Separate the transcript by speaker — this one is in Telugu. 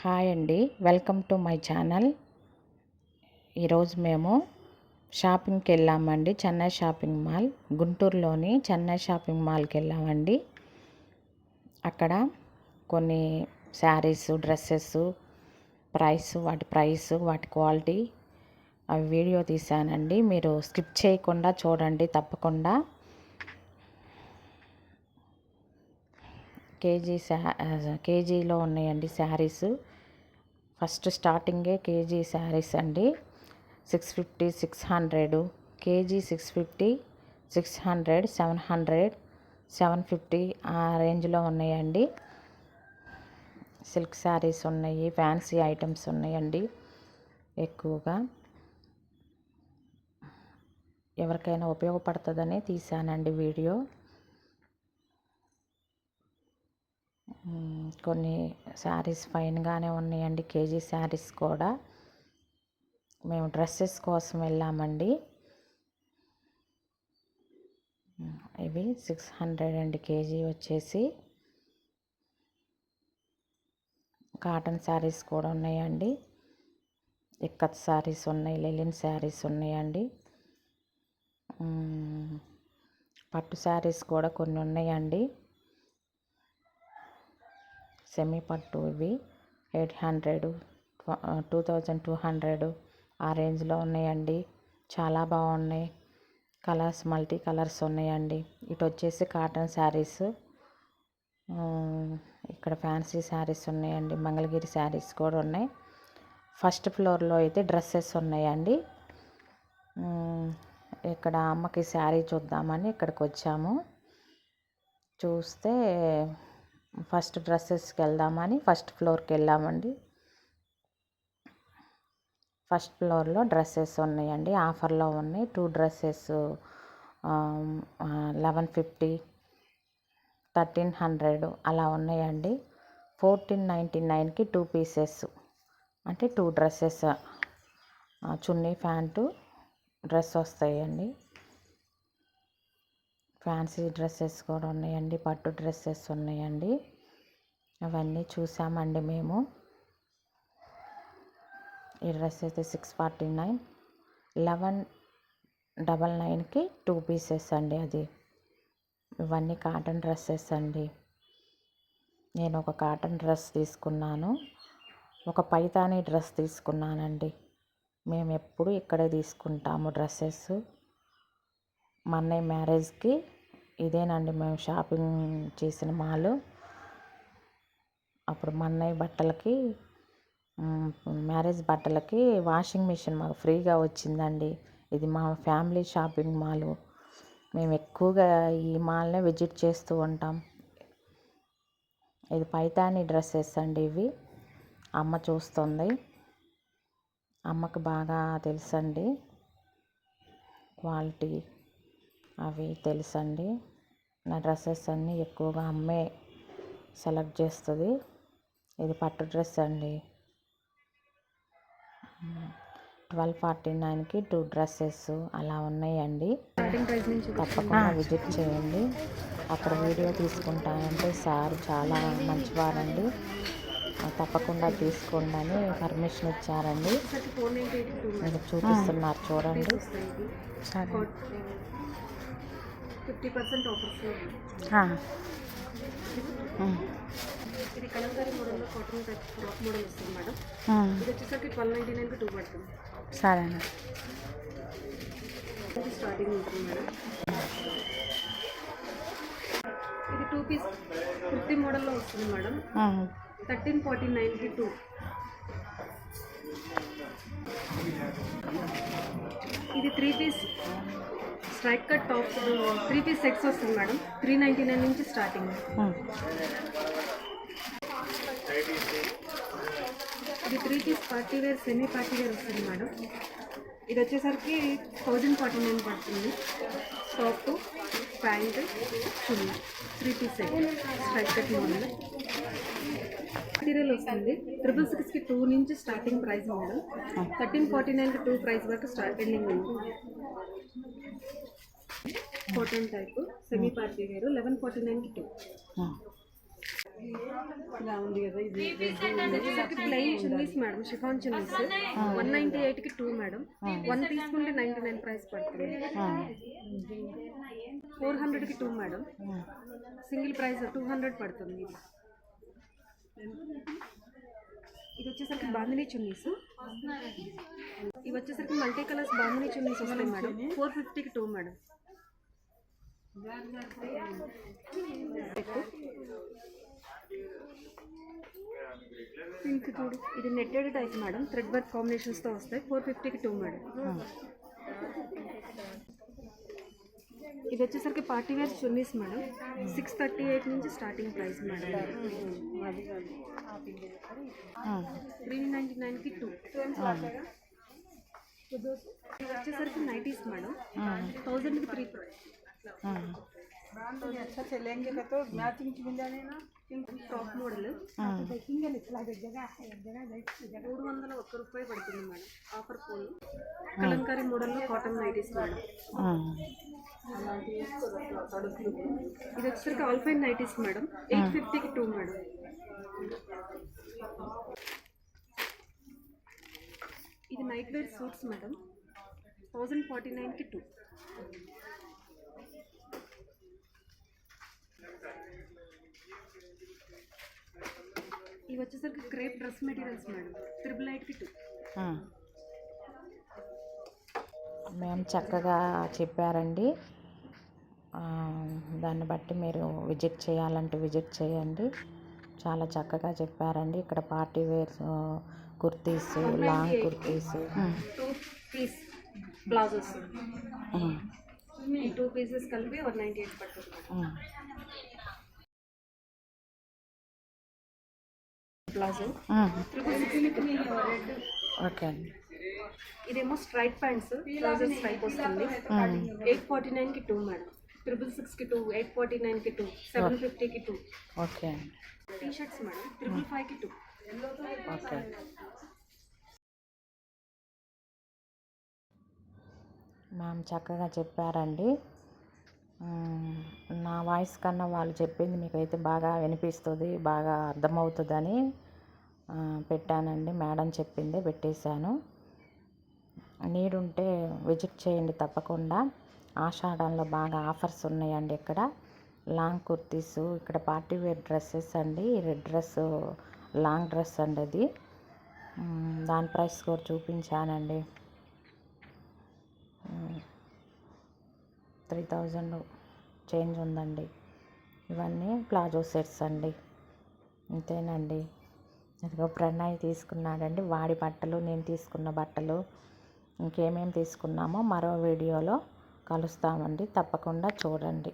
Speaker 1: హాయ్ అండి, వెల్కమ్ టు మై ఛానల్. ఈరోజు మేము షాపింగ్కి వెళ్ళామండి. చెన్నై షాపింగ్ మాల్, గుంటూరులోని చెన్నై షాపింగ్ మాల్కి వెళ్ళామండి. అక్కడ కొన్ని శారీస్, డ్రెస్సెస్ వాటి ప్రైస్, వాటి క్వాలిటీ అవి వీడియో తీశానండి. మీరు స్కిప్ చేయకుండా చూడండి తప్పకుండా. కేజీలో ఉన్నాయండి శారీస్. ఫస్ట్ స్టార్టింగే కేజీ శారీస్ అండి. 650, 600 కేజీ, 650, 600, 700, 750 ఆ రేంజ్లో ఉన్నాయండి. సిల్క్ శారీస్ ఉన్నాయి, ఫ్యాన్సీ ఐటమ్స్ ఉన్నాయండి. ఎక్కువగా ఎవరికైనా ఉపయోగపడుతుందని తీసానండి వీడియో. కొన్ని శారీస్ ఫైన్గానే ఉన్నాయండి. కేజీ శారీస్ కూడా. మేము డ్రెస్సెస్ కోసం వెళ్ళామండి. ఇవి 600 అండి కేజీ వచ్చేసి. కాటన్ శారీస్ కూడా ఉన్నాయండి. ఇక్కత్ శారీస్ ఉన్నాయి, లెలిన్ శారీస్ ఉన్నాయండి. పట్టు శారీస్ కూడా కొన్ని ఉన్నాయండి. సెమీ పట్టు ఇవి 800, 2200 ఆ రేంజ్లో ఉన్నాయండి. చాలా బాగున్నాయి. కలర్స్, మల్టీ కలర్స్ ఉన్నాయండి. ఇటు వచ్చేసి కాటన్ శారీస్, ఇక్కడ ఫ్యాన్సీ శారీస్ ఉన్నాయండి. మంగళగిరి శారీస్ కూడా ఉన్నాయి. ఫస్ట్ ఫ్లోర్లో అయితే డ్రెస్సెస్ ఉన్నాయండి. ఇక్కడ అమ్మకి శారీ చూద్దామని ఇక్కడికి వచ్చాము. చూస్తే ఫస్ట్ డ్రెస్సెస్కి వెళ్దామని ఫస్ట్ ఫ్లోర్కి వెళ్ళామండి. ఫస్ట్ ఫ్లోర్లో డ్రెస్సెస్ ఉన్నాయండి. ఆఫర్లో ఉన్నాయి. 2 డ్రెస్సెస్ 1150, 1300 అలా ఉన్నాయండి. 1499కి 2 పీసెస్, అంటే 2 డ్రెస్సెస్, చున్నీ, ప్యాంటు, డ్రెస్ వస్తాయండి. ఫ్యాన్సీ డ్రెస్సెస్ కూడా ఉన్నాయండి. పట్టు డ్రెస్సెస్ ఉన్నాయండి. అవన్నీ చూసామండి మేము. ఈ డ్రెస్ అయితే 649, 1199కి 2 పీసెస్ అండి. అది ఇవన్నీ కాటన్ డ్రెస్సెస్ అండి. నేను ఒక కాటన్ డ్రెస్ తీసుకున్నాను, ఒక పైతానీ డ్రెస్ తీసుకున్నానండి. మేము ఎప్పుడు ఇక్కడే తీసుకుంటాము డ్రెస్సెస్. మా అన్నయ్య మ్యారేజ్కి ఇదేనండి మేము షాపింగ్ చేసిన మాల్. అప్పుడు మా అన్నయ్య బట్టలకి, మ్యారేజ్ బట్టలకి వాషింగ్ మిషన్ మాకు ఫ్రీగా వచ్చిందండి. ఇది మా ఫ్యామిలీ షాపింగ్ మాల్. మేము ఎక్కువగా ఈ మాల్నే విజిట్ చేస్తూ ఉంటాం. ఇది పైతానీ డ్రెస్సెస్ అండి. ఇవి అమ్మ చూస్తుంది. అమ్మకు బాగా తెలుసండి, క్వాలిటీ అవి తెలుసండి. నా డ్రెస్సెస్ అన్నీ ఎక్కువగా అమ్మే సెలెక్ట్ చేస్తుంది. ఇది పట్టు డ్రెస్ అండి. 1249కి 2 డ్రెస్సెస్ అలా ఉన్నాయండి. తప్పకుండా విజిట్ చేయండి. అక్కడ వీడియో తీసుకుంటానంటే సార్ చాలా మంచివారండి. తప్పకుండా తీసుకోండి అని పర్మిషన్ ఇచ్చారండి. మీరు చూపిస్తున్నారు చూడండి.
Speaker 2: 50% ఆఫర్స్. ఇది కలంకారీ మోడల్లో కాటన్ టైప్ ఫ్రాక్ మోడల్ వస్తుంది మేడం. ఇది వచ్చేసరికి 1299కి 2 పడుతుంది.
Speaker 1: సరేనా,
Speaker 2: స్టార్టింగ్ ఉంటుంది మేడం. ఇది 2 పీస్ కుర్తీ మోడల్లో వస్తుంది మేడం. 1349కి 2. ఇది 3 piece straight cut tops 3 piece sets వస్తుంది మేడం. 399 నుంచి స్టార్టింగ్. ఇది 3 piece party wear, semi party wear వస్తుంది మేడం. ఇది వచ్చేసరికి 1049 పడుతుంది. Top, pant, chunni 3 piece set straight cut model. Material వస్తుంది. 666కి 2 నుంచి స్టార్టింగ్ ప్రైస్ మేడం. 1349కి 2 ప్రైస్ వరకు ఎండింగ్ ఉంది. Cotton type semi party wear 1149కి 2. ఇలా ఉంది కదా ఇది వచ్చేసరికి plain chunnis madam, chiffon chunnis 198కి 2 madam. 1 తీసుకుంటే 99 ప్రైస్ పడుతుంది. 400కి 2 మేడం, సింగిల్ ప్రైస్ 200 పడుతుంది. ఇది వచ్చేసరికి బాందినీ చున్నీస్, ఇవి వచ్చేసరికి మల్టీ కలర్స్ బాందినీ చున్నీస్ వస్తాయి మేడం. 450కి 2 మేడం. పింక్ చూడు, ఇది netted type madam, thread work కాంబినేషన్స్తో వస్తాయి. 450కి 2 మేడం. ఇది వచ్చేసరికి పార్టీ వేర్ చున్నీస్ మేడం, 638 నుంచి స్టార్టింగ్ ప్రైస్ మేడం. 399కి 2. ఇది వచ్చేసరికి నైటీస్ మేడం, 1000కి 3 ప్రైస్. अच्छा चलेंगे तो मैचिंग मिल जाने ना. टॉप मॉडल 301 రూపాయి పడుతుంది మేడం. ఆఫర్ పోల్ కలంకారీ మోడల్లో కాటన్ నైటీస్ మేడం. ఇది వచ్చేసరికి ఆల్ఫైన్ నైటీస్ మేడం, 850కి 2 మేడం. ఇది నైట్ వేర్ సూట్స్ మేడం, 1049కి 2. ఇవి వచ్చేసరికి క్రేప్ డ్రెస్ మెటీరియల్స్ మేడం, 888కి 2.
Speaker 1: మేము చక్కగా చెప్పారండి. దాన్ని బట్టి మీరు విజిట్ చేయాలంటే విజిట్ చేయండి. చాలా చక్కగా చెప్పారండి. ఇక్కడ party wear kurtis, long kurtis,
Speaker 2: 2 piece blouses, ఈ 2 పీసెస్ కలిపి 198 పడుతుంది. ప్లాజో
Speaker 1: ఓకే అండి.
Speaker 2: ఇదేమో స్ట్రైట్ ప్యాంట్స్, ట్రౌజర్స్ టైప్ వస్తుంది. 849కి 2 మేడం, 666కి 2, 849కి 2, 750కి 2.
Speaker 1: ఓకే అండి.
Speaker 2: టీ షర్ట్స్ మేడం, 555కి 2.
Speaker 1: ఓకే. మ్యామ్ చక్కగా చెప్పారండి. నా వాయిస్ కన్నా వాళ్ళు చెప్పింది మీకైతే బాగా వినిపిస్తుంది, బాగా అర్థమవుతుందని పెట్టానండి. మేడం చెప్పిందే పెట్టేశాను. నీడ్ ఉంటే విజిట్ చేయండి తప్పకుండా. ఆషాఢంలో బాగా ఆఫర్స్ ఉన్నాయండి. ఇక్కడ లాంగ్ కుర్తీస్, ఇక్కడ పార్టీ వేర్ డ్రెస్సెస్ అండి. రెడ్ డ్రెస్ లాంగ్ డ్రెస్ అండి అది. దాని ప్రైస్ కూడా చూపించానండి. 3000 చేంజ్ ఉందండి. ఇవన్నీ ప్లాజో సెట్స్ అండి. అంతేనండి. ఇదిగో ప్రణయ్ తీసుకున్నాడండి. వాడి బట్టలు, నేను తీసుకున్న బట్టలు, ఇంకేమేమి తీసుకున్నామో మరో వీడియోలో కలుస్తామండి. తప్పకుండా చూడండి.